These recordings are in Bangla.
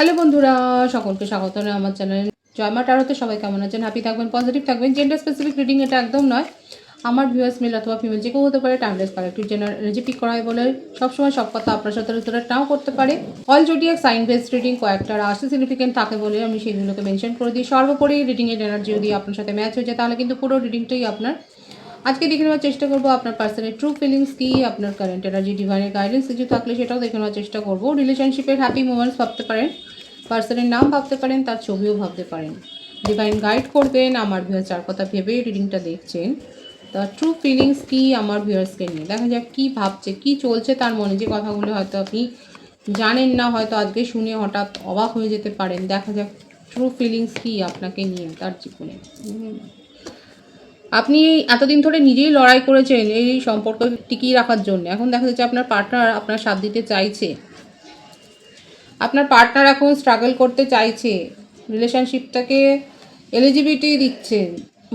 হ্যালো বন্ধুরা, সকলকে স্বাগত জানাই আমার চ্যানেলে জয়মা ট্যারোতে। সবাই কেমন আছেন? হ্যাপি থাকবেন, পজিটিভ থাকবেন। জেন্ডার স্পেসিফিক রিডিং এটা একদম নয়। আমার ভিউয়ার্স মেল অথবা ফিমেল যে কেউ হতে পারে। Timeless collective general energy pick করা হয় বলে সবসময় সব কথা আপনার সাথে নাও করতে পারে। All zodiac sign based reading কয়েকটা রাশি সিগনিফিকেন্ট থাকে বলে আমি সেগুলোকে মেনশন করে দিই। সর্বোপরি রিডিংয়ের এনার্জি যদি আপনার সাথে ম্যাচ হয়ে যায় তাহলে কিন্তু পুরো রিডিংটাই আপনার। আজকে দেখে নেওয়ার চেষ্টা করবো আপনার পার্সনের ট্রু ফিলিংস কী, আপনার কারেন্ট এনার্জি, ডিভাইনের গাইডেন্স কিছু থাকলে সেটাও দেখে নেওয়ার চেষ্টা করবো। রিলেশনশিপের হ্যাপি মোমেন্টস ভাবতে পারেন, পার্সনের নাম ভাবতে পারেন, তার ছবিও ভাবতে পারেন। ডিভাইন গাইড করবেন। আমার ভিউয়ার্স চার কথা ভেবে রিডিংটা দেখছেন। তার ট্রু ফিলিংস কী আমার ভিউয়ার্সকে নিয়ে, দেখা যাক কী ভাবছে, কী চলছে তার মনে। যে কথাগুলো হয়তো আপনি জানেন না, হয়তো আজকে শুনে হঠাৎ অবাক হয়ে যেতে পারেন। দেখা যাক ট্রু ফিলিংস কী আপনাকে নিয়ে তার জীবনে। আপনি এতদিন ধরে নিজেই লড়াই করেছেন এই সম্পর্ক টিকিয়ে রাখার জন্য। এখন দেখা যাচ্ছে আপনার পার্টনার আপনার সাথ দিতে চাইছে, আপনার পার্টনার এখন স্ট্রাগল করতে চাইছে, রিলেশনশিপটাকে এলিজিবিলিটি দিচ্ছে,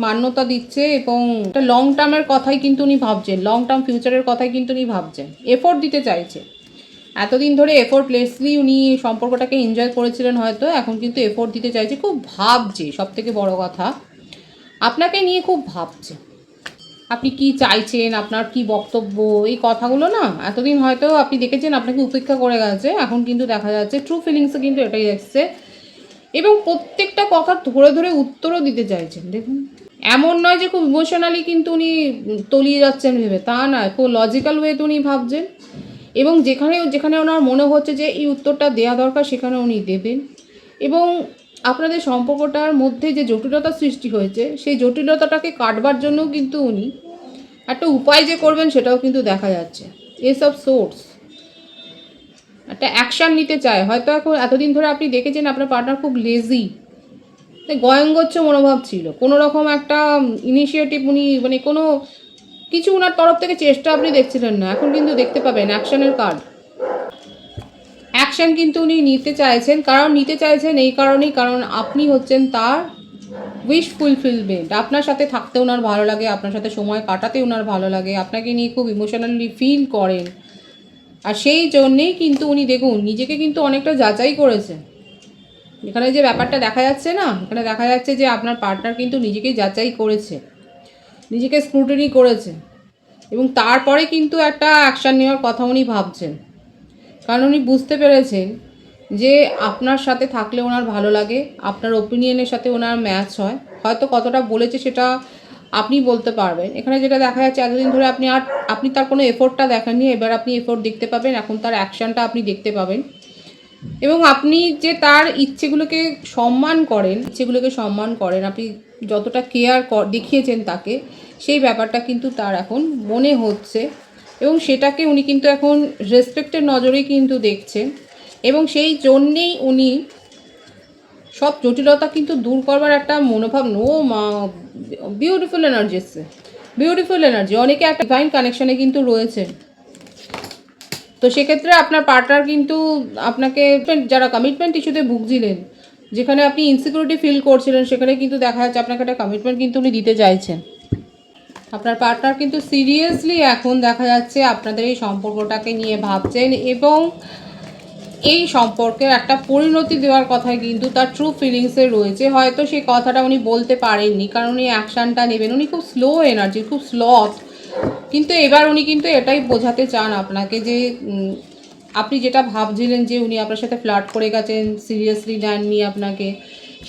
মান্যতা দিচ্ছে, এবং একটা লং টার্মের কথাই কিন্তু উনি ভাবছেন, লং টার্ম ফিউচারের কথাই কিন্তু উনি ভাবছেন, এফোর্ট দিতে চাইছে। এতদিন ধরে এফোর্টলেসলি উনি সম্পর্কটাকে এনজয় করেছিলেন হয়তো, এখন কিন্তু এফোর্ট দিতে চাইছে, খুব ভাবছে। সব থেকে বড় কথা আপনাকে নিয়ে খুব ভাবছে। আপনি কি চাইছেন, আপনার কি বক্তব্য, এই কথাগুলো না এতদিন হয়তো আপনি দেখেছেন আপনাকে উপেক্ষা করে গেছে। এখন কিন্তু দেখা যাচ্ছে ট্রু ফিলিংসে কিন্তু এটাই এসছে, এবং প্রত্যেকটা কথা ধরে ধরে উত্তরও দিতে চাইছেন। দেখুন, এমন নয় যে খুব ইমোশনালি কিন্তু উনি তলিয়ে যাচ্ছেন ভেবে, তা নয়, খুব লজিক্যাল ওয়েতে উনি ভাবছেন, এবং যেখানে যেখানে ওনার মনে হচ্ছে যে এই উত্তরটা দেওয়া দরকার সেখানে উনি দেবেন। এবং আপনাদের সম্পর্কটার মধ্যে যে জটিলতা সৃষ্টি হয়েছে সেই জটিলতাটাকে কাটবার জন্যও কিন্তু উনি একটা উপায় যে করবেন সেটাও কিন্তু দেখা যাচ্ছে। এসব সোর্স একটা অ্যাকশান নিতে চায় হয়তো। এখন এতদিন ধরে আপনি দেখেছেন আপনার পার্টনার খুব লেজি, গয়ঙ্গচ্ছ মনোভাব ছিল, কোনো রকম একটা ইনিশিয়েটিভ উনি মানে কোনো কিছু ওনার তরফ থেকে চেষ্টা আপনি দেখছিলেন না। এখন কিন্তু দেখতে পাবেন অ্যাকশানের কার্ড। অ্যাকশান কিন্তু উনি নিতে চাইছেন, কারণ নিতে চাইছেন এই কারণেই, কারণ আপনি হচ্ছেন তার উইশ ফুলফিলমেন্ট। আপনার সাথে থাকতে ওনার ভালো লাগে, আপনার সাথে সময় কাটাতে ওনার ভালো লাগে, আপনাকে নিয়ে খুব ইমোশনালি ফিল করেন। আর সেই জন্যেই কিন্তু উনি দেখুন নিজেকে কিন্তু অনেকটা যাচাই করেছেন। এখানে যে ব্যাপারটা দেখা যাচ্ছে না, এখানে দেখা যাচ্ছে যে আপনার পার্টনার কিন্তু নিজেকেই যাচাই করেছে, নিজেকে স্ক্রুটিনি করেছে, এবং তারপরে কিন্তু একটা অ্যাকশান নেওয়ার কথা উনি ভাবছেন। কারণ উনি বুঝতে পেরেছেন যে আপনার সাথে থাকলে ওনার ভালো লাগে, আপনার ওপিনিয়নের সাথে ওনার ম্যাচ হয়। হয়তো কতটা বলেছে সেটা আপনি বলতে পারবেন। এখানে যেটা দেখা যাচ্ছে এতদিন ধরে আপনি তার কোনো এফোর্টটা দেখেননি, এবার আপনি এফোর্ট দেখতে পাবেন, এখন তার অ্যাকশানটা আপনি দেখতে পাবেন। এবং আপনি যে তার ইচ্ছেগুলোকে সম্মান করেন, আপনি যতটা কেয়ার দেখিয়েছেন তাকে, সেই ব্যাপারটা কিন্তু তার এখন মনে হচ্ছে, এবং সেটাকে উনি কিন্তু এখন রেসপেক্টের নজরেই কিন্তু দেখছেন। এবং সেই জন্যেই উনি সব জটিলতা কিন্তু দূর করবার একটা মনোভাব। বিউটিফুল এনার্জি এসছে, বিউটিফুল এনার্জি। অনেকে একটা ডিভাইন কানেকশানে কিন্তু রয়েছে। তো সেক্ষেত্রে আপনার পার্টনার কিন্তু আপনাকে, যারা কমিটমেন্ট ইস্যুতে ভুগছিলেন, যেখানে আপনি ইনসিকিউরিটি ফিল করছিলেন, সেখানে কিন্তু দেখা যাচ্ছে আপনাকে একটা কমিটমেন্ট কিন্তু উনি দিতে চাইছেন। আপনার পার্টনার কিন্তু সিরিয়াসলি এখন দেখা যাচ্ছে আপনাদের এই সম্পর্কটাকে নিয়ে ভাবছেন, এবং এই সম্পর্কের একটা পরিণতি দেওয়ার কথাই কিন্তু তার ট্রু ফিলিংসে রয়েছে। হয়তো সেই কথাটা উনি বলতে পারেননি, কারণ উনি অ্যাকশানটা নেবেন। উনি খুব স্লো এনার্জি, খুব স্লথ, কিন্তু এবার উনি কিন্তু এটাই বোঝাতে চান আপনাকে যে আপনি যেটা ভাবছিলেন যে উনি আপনার সাথে ফ্লার্ট করে গেছেন, সিরিয়াসলি নেননি আপনাকে,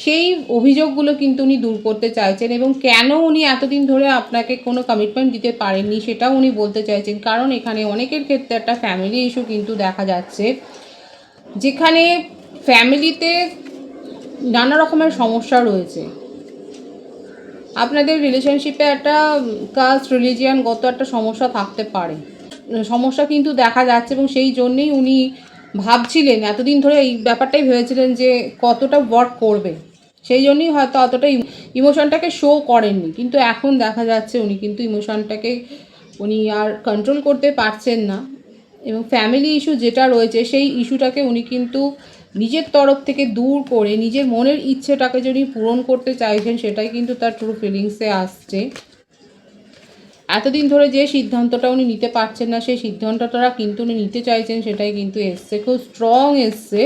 সেই অভিযোগগুলো কিন্তু উনি দূর করতে চাইছেন। এবং কেন উনি এতদিন ধরে আপনাকে কোনো কমিটমেন্ট দিতে পারেননি সেটাও উনি বলতে চাইছেন। কারণ এখানে অনেকের ক্ষেত্রে একটা ফ্যামিলি ইস্যু কিন্তু দেখা যাচ্ছে, যেখানে ফ্যামিলিতে নানা রকমের সমস্যা রয়েছে। আপনাদের রিলেশনশিপে একটা কাস্ট রিলিজিয়ানগত একটা সমস্যা থাকতে পারে, সমস্যা কিন্তু দেখা যাচ্ছে। এবং সেই জন্যেই উনি ভাবছিলেন, এতদিন ধরে এই ব্যাপারটাই ভেবেছিলেন যে কতটা ওয়ার্ক করবে, সেই জন্যই হয়তো অতটা ইমোশনটাকে শো করেননি। কিন্তু এখন দেখা যাচ্ছে উনি কিন্তু ইমোশনটাকে উনি আর কন্ট্রোল করতে পারছেন না, এবং ফ্যামিলি ইস্যু যেটা রয়েছে সেই ইস্যুটাকে উনি কিন্তু নিজের তরফ থেকে দূর করে নিজের মনের ইচ্ছেটাকে যদি পূরণ করতে চাইছেন, সেটাই কিন্তু তার ট্রু ফিলিংসে আসছে। এতদিন ধরে যে সিদ্ধান্তটা উনি নিতে পারছেন না, সেই সিদ্ধান্তটা কিন্তু উনি নিতে চাইছেন, সেটাই কিন্তু এসছে, খুব স্ট্রং এসছে।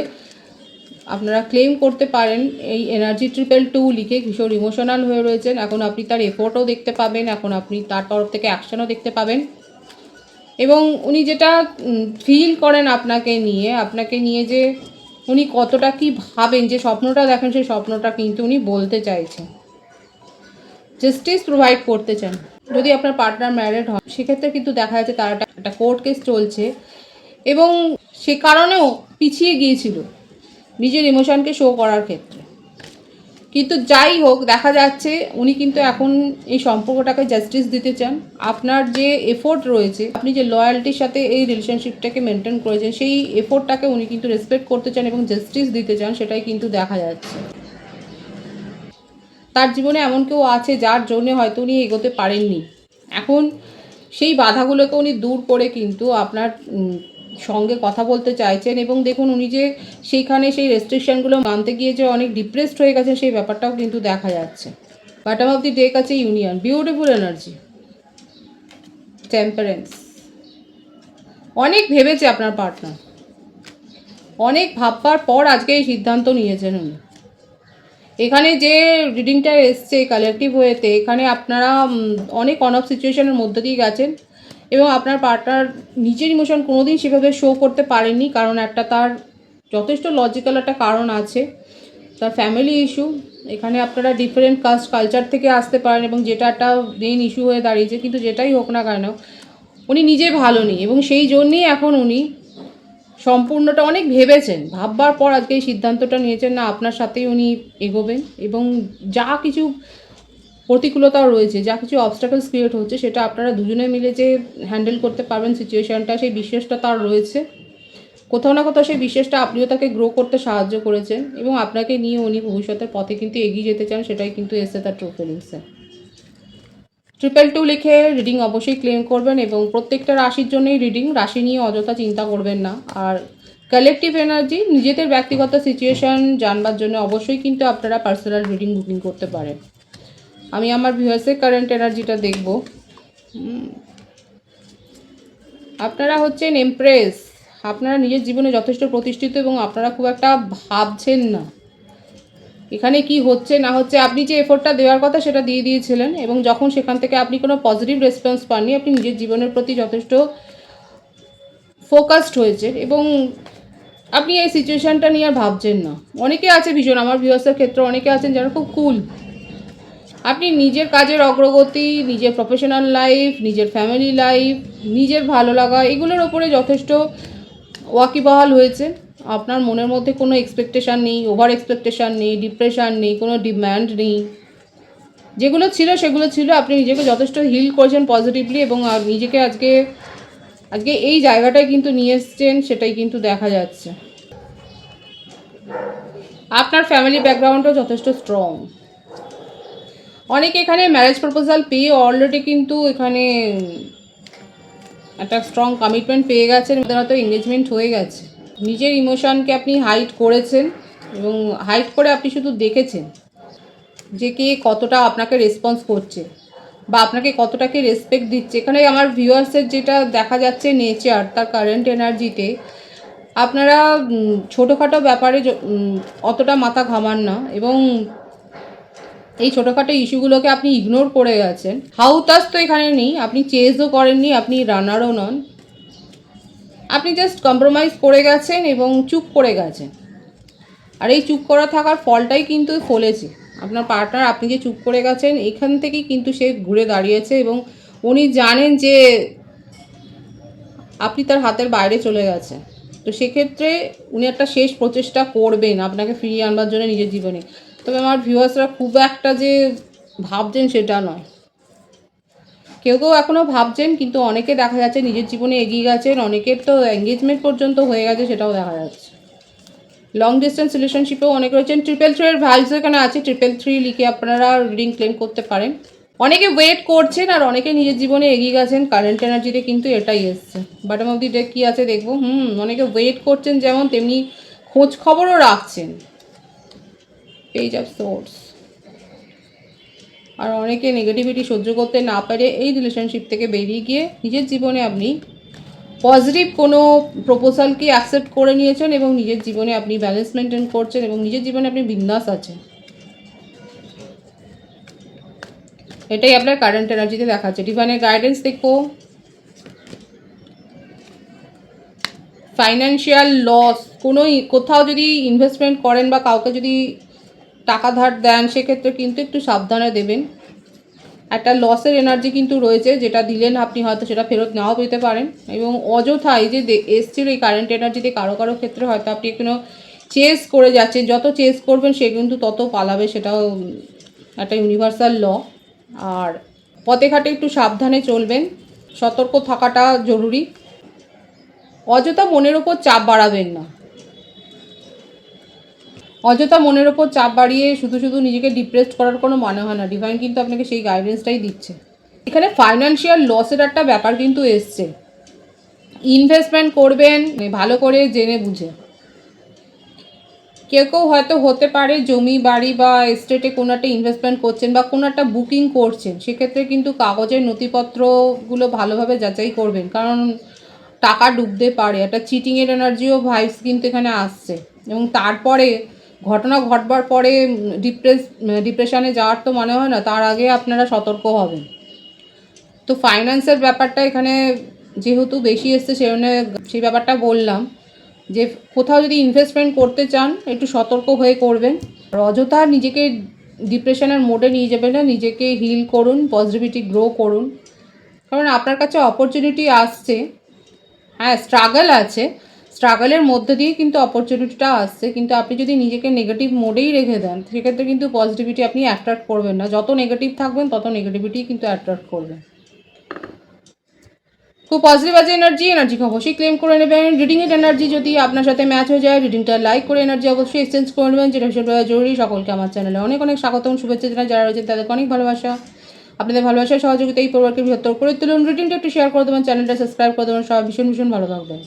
আপনারা ক্লেম করতে পারেন এই এনার্জি 222 লিখে। ভীষণ ইমোশনাল হয়ে রয়েছেন, এখন আপনি তার এফোর্টও দেখতে পাবেন, এখন আপনি তার তরফ থেকে অ্যাকশনও দেখতে পাবেন। এবং উনি যেটা ফিল করেন আপনাকে নিয়ে যে উনি কতটা কি ভাবেন, যে স্বপ্নটা দেখেন সেই স্বপ্নটা কিন্তু উনি বলতে চাইছেন। জাস্টিস প্রোভাইড করতে চান। যদি আপনার পার্টনার ম্যারিড হন সেক্ষেত্রে কিন্তু দেখা যাচ্ছে তার একটা কোর্ট কেস চলছে এবং সে কারণেও পিছিয়ে গিয়েছিল নিজের ইমোশনকে শো করার ক্ষেত্রে। কিন্তু যাই হোক, দেখা যাচ্ছে উনি কিন্তু এখন এই সম্পর্কটাকে জাস্টিস দিতে চান। আপনার যে এফোর্ট রয়েছে, আপনি যে লয়্যালটির সাথে এই রিলেশনশিপটাকে মেনটেন করেছেন, সেই এফোর্টটাকে উনি কিন্তু রেসপেক্ট করতে চান এবং জাস্টিস দিতে চান, সেটাই কিন্তু দেখা যাচ্ছে। তার জীবনে এমন কেউ আছে যার জন্য হয়তো উনি এগোতে পারেননি, এখন সেই বাধাগুলোকে উনি দূর করে কিন্তু আপনার সঙ্গে কথা বলতে চাইছেন। এবং দেখুন উনি যে সেইখানে সেই রেস্ট্রিকশানগুলো মানতে গিয়ে যে অনেক ডিপ্রেসড হয়ে গেছেন সেই ব্যাপারটাও কিন্তু দেখা যাচ্ছে। বটম অফ দি ডেক আছে ইউনিয়ন, বিউটিফুল এনার্জি, টেম্পারেন্স। অনেক ভেবেছে আপনার পার্টনার, অনেক ভাববার পর আজকে এই সিদ্ধান্ত নিয়েছেন উনি। এখানে যে রিডিংটা এসছে কালেকটিভ ওয়েতে, এখানে আপনারা অনেক অন অফ সিচুয়েশনের মধ্যে দিয়ে গেছেন এবং আপনার পার্টনার নিজের ইমোশন কোনোদিন সেভাবে শো করতে পারেননি, কারণ একটা তার যথেষ্ট লজিক্যাল একটা কারণ আছে, তার ফ্যামিলি ইস্যু। এখানে আপনারা ডিফারেন্ট কাস্ট কালচার থেকে আসতে পারেন এবং যেটা একটা মেইন ইস্যু হয়ে দাঁড়িয়েছে। কিন্তু যেটাই হোক না কেন, উনি নিজে ভালো নেই এবং সেই জন্যেই এখন উনি সম্পূর্ণটা অনেক ভেবেছেন, ভাববার পর আজকে এই সিদ্ধান্তটা নিয়েছেন না আপনার সাথেই উনি এগোবেন। এবং যা কিছু প্রতিকূলতাও রয়েছে, যা কিছু অবস্টাকলস ক্রিয়েট হচ্ছে, সেটা আপনারা দুজনে মিলে যে হ্যান্ডেল করতে পারবেন সিচুয়েশানটা, সেই বিশ্বাসটা তার রয়েছে। কোথাও না কোথাও সেই বিশ্বাসটা আপনিও তাকে গ্রো করতে সাহায্য করেছেন এবং আপনাকে নিয়ে উনি ভবিষ্যতের পথে কিন্তু এগিয়ে যেতে চান, সেটাই কিন্তু এসে তার ট্রু ফিলিংসে। 222 লিখে রিডিং অবশ্যই ক্লেম করবেন এবং প্রত্যেকটা রাশির জন্যই রিডিং, রাশি নিয়ে অযথা চিন্তা করবেন না। আর কালেকটিভ এনার্জি, নিজেদের ব্যক্তিগত সিচুয়েশান জানবার জন্য অবশ্যই কিন্তু আপনারা পার্সোনাল রিডিং বুকিং করতে পারেন। আমি আমার ভিউয়ার্সের কারেন্ট এনার্জিটা দেখব। আপনারা হচ্ছেন এমপ্রেস, আপনারা নিজের জীবনে যথেষ্ট প্রতিষ্ঠিত এবং আপনারা খুব একটা ভাবছেন না এখানে কি হচ্ছে না হচ্ছে। আপনি যে এফোর্টটা দেওয়ার কথা সেটা দিয়ে দিয়েছিলেন এবং যখন সেখান থেকে আপনি কোনো পজিটিভ রেসপন্স পাননি, আপনি নিজের জীবনের প্রতি যথেষ্ট ফোকাসড হয়েছেন এবং আপনি এই সিচুয়েশানটা নিয়ে আর ভাবছেন না। অনেকে আছে ভীষণ, আমার ভিউয়ার্সের ক্ষেত্রে অনেকে আছেন যারা খুব কুল। আপনি নিজের কাজের অগ্রগতি, নিজের প্রফেশনাল লাইফ, নিজের ফ্যামিলি লাইফ, নিজের ভালো লাগা, এগুলোর ওপরে যথেষ্ট ওয়াকিবহাল হয়েছে। আপনার মনের মধ্যে কোনো এক্সপেকটেশান নেই, ওভার এক্সপেকটেশান নেই, ডিপ্রেশান নেই, কোনো ডিম্যান্ড নেই। যেগুলো ছিল সেগুলো ছিল, আপনি নিজেকে যথেষ্ট হিল করেছেন পজিটিভলি এবং নিজেকে আজকে এই জায়গাটায় কিন্তু নিয়ে এসছেন, সেটাই কিন্তু দেখা যাচ্ছে। আপনার ফ্যামিলি ব্যাকগ্রাউন্ডও যথেষ্ট স্ট্রং। অনেকে এখানে ম্যারেজ প্রপোজাল পেয়ে অলরেডি কিন্তু এখানে একটা স্ট্রং কমিটমেন্ট পেয়ে গেছেন, ওদের হয়তো এঙ্গেজমেন্ট হয়ে গেছে। নিজের ইমোশনকে আপনি হাইড করেছেন এবং হাইড করে আপনি শুধু দেখেছেন যে কে কতটা আপনাকে রেসপন্স করছে বা আপনাকে কতটাকে রেসপেক্ট দিচ্ছে। এখানে আমার ভিউয়ার্সের যেটা দেখা যাচ্ছে নেচার, তার কারেন্ট এনার্জিতে আপনারা ছোটোখাটো ব্যাপারে অতটা মাথা ঘামান না এবং এই ছোটোখাটো ইস্যুগুলোকে আপনি ইগনোর করে গেছেন। হাউতাস তো এখানে নেই, আপনি চেজও করেননি, আপনি রানারও নন, আপনি জাস্ট কম্প্রোমাইজ করে গেছেন এবং চুপ করে গেছেন। আর এই চুপ করা থাকার ফলটাই কিন্তু ফলেছে। আপনার পার্টনার, আপনি যে চুপ করে গেছেন এখান থেকেই কিন্তু সে ঘুরে দাঁড়িয়েছে এবং উনি জানেন যে আপনি তার হাতের বাইরে চলে গেছে। তো সেক্ষেত্রে উনি একটা শেষ প্রচেষ্টা করবেন আপনাকে ফিরিয়ে আনবার জন্য নিজের জীবনে। তবে আমার ভিউয়ার্সরা খুব একটা যে ভাবছেন সেটা নয়, কেউ কেউ এখনও ভাবছেন, কিন্তু অনেকে দেখা যাচ্ছে নিজের জীবনে এগিয়ে গেছেন, অনেকের তো এঙ্গেজমেন্ট পর্যন্ত হয়ে গেছে, সেটাও দেখা যাচ্ছে। লং ডিস্টেন্স রিলেশনশিপেও অনেক রয়েছেন। 333 এর ভাইস এখানে আছে, 333 লিখে আপনারা রিডিং ক্লেম করতে পারেন। অনেকে ওয়েট করছেন আর অনেকে নিজের জীবনে এগিয়ে গেছেন, কারেন্ট এনার্জিতে কিন্তু এটাই এসছে। বটম অফ দি ডেক কী আছে দেখবো। অনেকে ওয়েট করছেন যেমন, তেমনি খোঁজ খবরও রাখছেন, পেজ অফ সোর্স। আর অনেকে নেগেটিভিটি সহ্য করতে না পারে এই রিলেশনশিপ থেকে বেরিয়ে গিয়ে নিজের জীবনে আপনি পজিটিভ কোনো প্রপোজালকে অ্যাকসেপ্ট করে নিয়েছেন এবং নিজের জীবনে আপনি ব্যালেন্স মেনটেন করছেন এবং নিজের জীবনে আপনি বিন্দাস আছেন। এটাই আপনার কারেন্ট এনার্জিতে দেখাচ্ছে। ডিভাইনের গাইডেন্স দেখো। ফাইন্যান্সিয়াল লস, কোথাও যদি ইনভেস্টমেন্ট করেন বা কাউকে যদি টাকা ধার দেন সেক্ষেত্রে কিন্তু একটু সাবধানে দেবেন। একটা লসের এনার্জি কিন্তু রয়েছে, যেটা দিলেন আপনি হয়তো সেটা ফেরত নাও পেতে পারেন এবং অযথা এই যে এসছিল এই কারেন্ট এনার্জিতে কারো কারো ক্ষেত্রে হয়তো আপনি এখনও চেস করে যাচ্ছেন। যত চেস করবেন সে কিন্তু তত পালাবে, সেটাও একটা ইউনিভার্সাল ল। আর পথে ঘাটে একটু সাবধানে চলবেন, সতর্ক থাকাটা জরুরি। অযথা মনের ওপর চাপ বাড়াবেন না, অযথা মনের ওপর চাপ বাড়িয়ে শুধু শুধু নিজেকে ডিপ্রেসড করার কোনো মানে হয় না। ডিভাইন কিন্তু আপনাকে সেই গাইডেন্সটাই দিচ্ছে। এখানে ফাইন্যান্সিয়াল লসের একটা ব্যাপার কিন্তু এসছে। ইনভেস্টমেন্ট করবেন ভালো করে জেনে বুঝে। কেউ কেউ হয়তো হতে পারে জমি বাড়ি বা এস্টেটে কোনো একটা ইনভেস্টমেন্ট করছেন বা কোনো একটা বুকিং করছেন, সেক্ষেত্রে কিন্তু কাগজের নথিপত্রগুলো ভালোভাবে যাচাই করবেন, কারণ টাকা ডুবতে পারে। একটা চিটিংয়ের এনার্জিও ভাইবস কিন্তু এখানে আসছে এবং তারপরে ঘটনা ঘটবার পরে ডিপ্রেশনে যাওয়ার তো মনে হয় না, তার আগে আপনারা সতর্ক হবেন। তো ফাইন্যান্সের ব্যাপারটা এখানে যেহেতু বেশি এসছে সেই ব্যাপারটা বললাম যে কোথাও যদি ইনভেস্টমেন্ট করতে চান একটু সতর্ক হয়ে করবেন। আর অযথা নিজেকে ডিপ্রেশনের মোডে নিয়ে যাবেন না, নিজেকে হিল করুন, পজিটিভিটি গ্রো করুন, কারণ আপনার কাছে অপরচুনিটি আসছে। হ্যাঁ, স্ট্রাগল আছে, স্ট্রাগলের মধ্যে দিয়ে কিন্তু অপরচুনিটিটা আসছে, কিন্তু আপনি যদি নিজেকে নেগেটিভ মোডেই রেখে দেন সেক্ষেত্রে কিন্তু পজিটিভিটি আপনি অ্যাট্রাক্ট করবেন না। যত নেগেটিভ থাকবেন তত নেগেটিভিটি কিন্তু অ্যাট্রাক্ট করবেন। খুব পজিটিভ আছে এনার্জিকে অবশ্যই ক্লেম করে নেবেন। রিডিংয়ের এনার্জি যদি আপনার সাথে ম্যাচ হয়ে যায়, রিডিংটা লাইক করে এনার্জি অবশ্যই এক্সচেঞ্জ করে নেবেন, যেটা ভীষণভাবে জরুরি। সকলকে আমার চ্যানেলে অনেক অনেক স্বাগতম, শুভেচ্ছা জানাই। যারা রয়েছেন তাদেরকে অনেক ভালোবাসা। আপনাদের ভালোবাসার সহযোগিতা এই পরিবারকে বৃহত্তর করে তুলুন। রিডিংটা একটু শেয়ার করে দেবেন, চ্যানেলটা সাবস্ক্রাইব করে দেবেন। সবাই ভীষণ ভীষণ ভালো থাকবেন।